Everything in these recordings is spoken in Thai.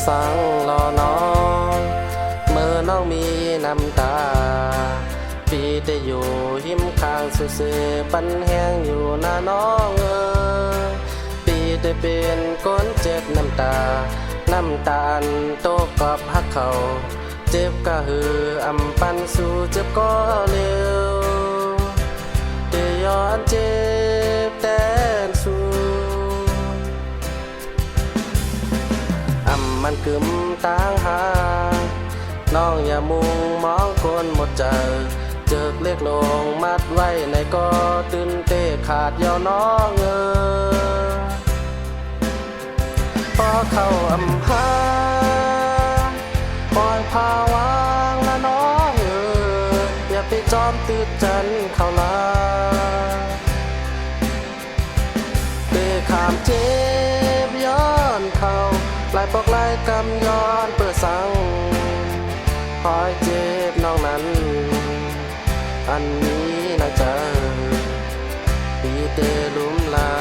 สังรอน้องเมื่อน้องมีน้ำตาปีได้อยู่หิมข้างสุเสปันแห้งอยู่หน้าน้องปีได้เป็นก้นเจ็บน้ำตาอันโตกับฮักเขาเจ็บก็หืออำปันสู่เจ็บก็เร็วเดย้อนเจ็บแต่สู่มันกึมต่างหาน้องอย่ามุงมองคนหมดใจเจิกเล็กลงมัดไว้ในก็ตื่นเตะขาดยาวน้องพอเข้าอำพาปล่อยพาวางละน้องอย่าไปจอมตื่นจันเข้าลาเตะขามเจ็บย้อนเข้าลายปอกลายกำย้อนเปิดสังคอยเจ็บน้องนั้นอันนี้นะเจอปีเตลุมลา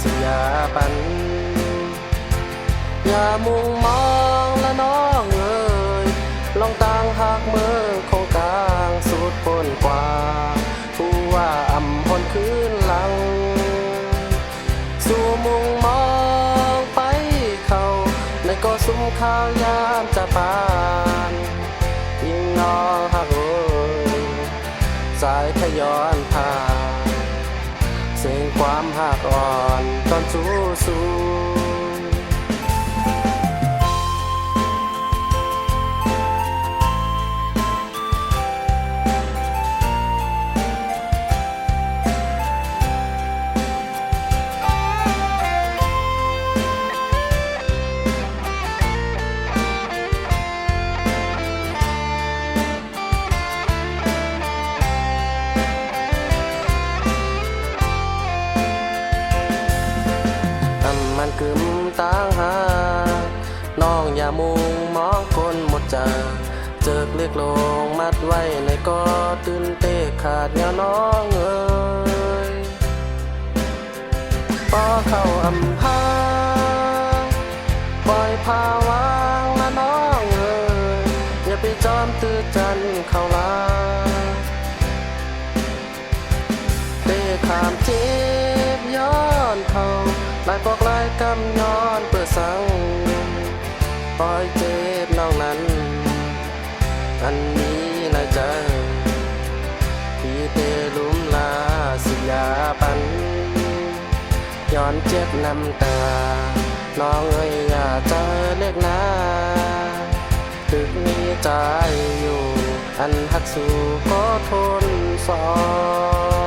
สิยาปันอย่ามุ่งมองละน้องลองต่างหากเมืองคงกลางสุดพ้นกว่าผู้ว่าอำพลคืนหลังสู่มุ่งมองไปเขาในก็ซุ้มข้าวยามจะปานยิ่งน้องหักสายทะย้อนผ่านเสียงความหักอ่อนตอนสู้มันกึมต่างหาน้องอย่ามุงมองคนหมดใจเจิกเล็กลงมัดไว้ในก็ตื่นเตะขาดแนวน้องพอเข้าอำพาปล่อยพาวางละน้องอย่าไปจอมตื่นจันเข้าลาเตะขามเจ็บย้อนเข้าลายปอกลายกำย้อนเปิดสังปล่อยเจ็บน้องนั้นอันนี้นะเจอพี่เตลุมลาสิยาปันย้อนเจ็บน้ำตาน้องอย่าเจอเล็กนาถึกมีใจอยู่อันหักสู่ก็ทนสอน